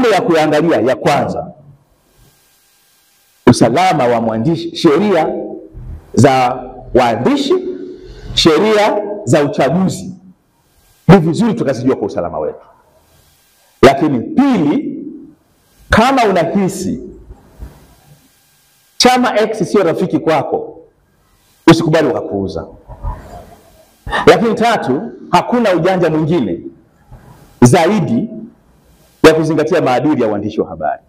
mambo ya kuangalia ya kwanza, usalama wa mwandishi, sheria za waandishi, sheria za uchaguzi. Ni vizuri tukazijua kwa usalama wetu. Lakini pili, kama unahisi chama X sio rafiki kwako, usikubali ukapuuza. Lakini tatu, hakuna ujanja mwingine zaidi ya kuzingatia maadili ya uandishi wa habari.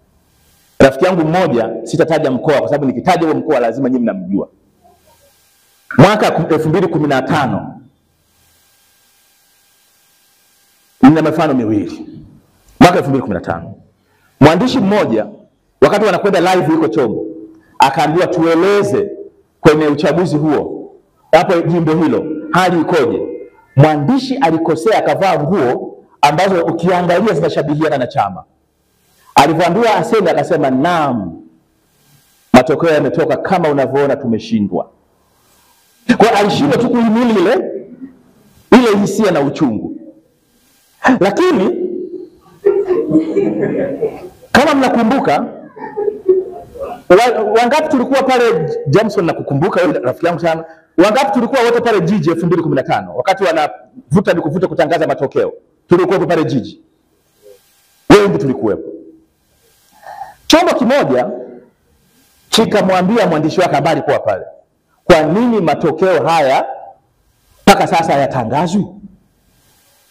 Rafiki yangu mmoja, sitataja mkoa kwa sababu nikitaja huo mkoa lazima nyinyi mnamjua. Mwaka 2015 nina mifano miwili. Mwaka 2015 mwandishi mmoja wakati wanakwenda live yuko Chombo akaambiwa tueleze kwenye uchaguzi huo hapo jimbo hilo hali ikoje. Mwandishi alikosea akavaa nguo ambazo ukiangalia zinashabihiana na chama. Alivyoambiwa aseme akasema naam, matokeo yametoka kama unavyoona, tumeshindwa. Kwa alishindwa tu kuhimili ile hisia na uchungu. Lakini kama mnakumbuka, wangapi tulikuwa pale Jameson, na kukumbuka wewe rafiki yangu sana, wangapi tulikuwa wote pale jiji 2015 wakati wanavuta nikuvuta kutangaza matokeo? Tulikuwa pale jiji, wengi tulikuwepo. Chombo kimoja kikamwambia mwandishi wake habari kwa pale, kwa nini matokeo haya mpaka sasa hayatangazwi?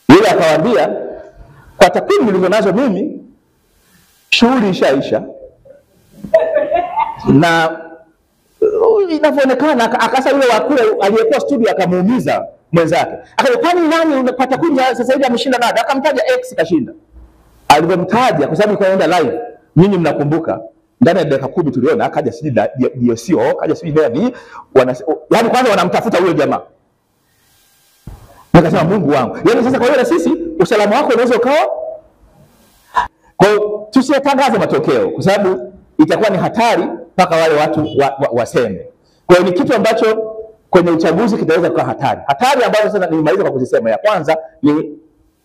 Yule akawaambia, kwa takwimu nilizonazo mimi shughuli ishaisha na inavyoonekana. Akasa yule wa kule aliyekuwa studio akamuumiza mwenzake, akasema kwani nani unapata kunya sasa hivi ameshinda nada? Akamtaja X kashinda. Alivyomtaja kwa sababu ikaenda live, nyinyi mnakumbuka, ndani ya dakika 10 tuliona akaja siji DSO, kaja siji nani, yani kwanza wanamtafuta yule jamaa. Nikasema Mungu wangu, yani sasa kwa hiyo na sisi usalama wako unaweza ukawa. Kwa hiyo tusitangaze matokeo kwa sababu itakuwa ni hatari mpaka wale watu waseme. Kwa hiyo ni kitu ambacho kwenye uchaguzi kitaweza kuwa hatari. Hatari ambazo sasa nimaliza kwa kuzisema. Ya kwanza ni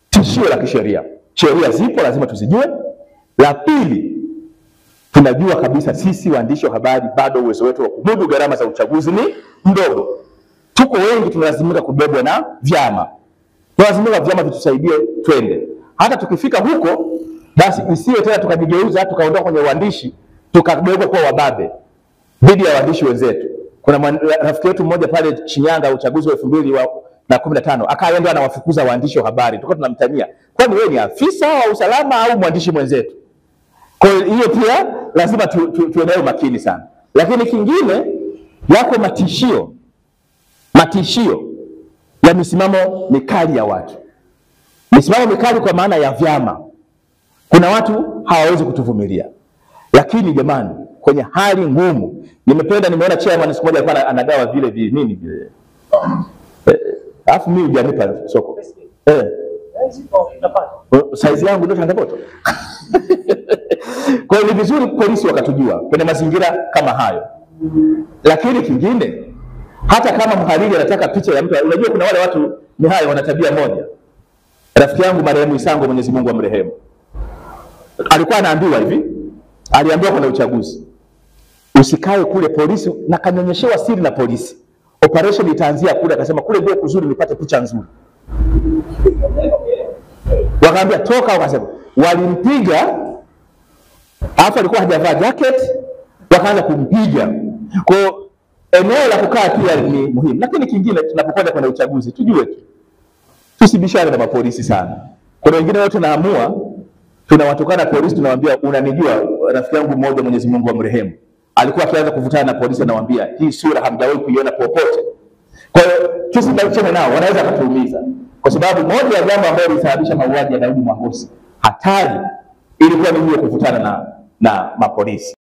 tishio la kisheria. Sheria zipo, lazima tuzijue. La pili, tunajua kabisa sisi waandishi wa habari bado uwezo wetu wa kumudu gharama za uchaguzi ni mdogo. Tuko wengi tunalazimika kubebwa na vyama. Tunalazimika vyama vitusaidie twende. Hata tukifika huko basi isiwe tena tukajigeuza tukaondoka kwenye uandishi tukageuka kuwa wababe dhidi ya waandishi wenzetu. Kuna rafiki yetu mmoja pale Shinyanga uchaguzi wa 2015 akaenda anawafukuza waandishi wa habari. Tulikuwa tunamtania, kwani wewe ni afisa wa usalama au mwandishi mwenzetu? Kwa hiyo pia lazima tuendelee makini sana. Lakini kingine, yako matishio ya misimamo mikali ya watu. Misimamo mikali kwa maana ya vyama. Kuna watu hawawezi kutuvumilia. Lakini jamani, kwenye hali ngumu, nimeona chairman siku moja alikuwa anagawa vile nini vile. Alafu mimi hujanipa soko. Size yangu ndio changamoto. Kwa hiyo ni vizuri polisi wakatujua kwenye mazingira kama hayo. Lakini kingine, hata kama mhariri anataka picha ya mtu, unajua kuna wale watu ni hayo wana tabia moja. Rafiki yangu marehemu Isango, Mwenyezi Mungu amrehemu, alikuwa anaambiwa hivi, aliambiwa kuna uchaguzi, usikae kule polisi, na kanyonyeshewa siri na polisi, operation itaanzia kule. Akasema kule ndio kuzuri nipate picha nzuri. Wakaambia toka, wakasema walimpiga, alafu alikuwa hajavaa jacket, wakaanza kumpiga. Kwa eneo la kukaa pia ni muhimu. Lakini kingine, tunapokwenda kwenye uchaguzi tujue tusibishane na mapolisi sana. Kuna wengine wote tunaamua tunawatukana polisi, tunawaambia unanijua. Rafiki yangu mmoja, Mwenyezi Mungu amrehemu, alikuwa akianza kuvutana na polisi anawaambia hii sura hamjawahi kuiona popote. Kwa hiyo tusibishane nao, wanaweza kutuumiza. Kwa sababu moja ya jambo ambalo lilisababisha mauaji ya Daudi Mwahosi, hatari ilikuwa ni kuvutana na mapolisi.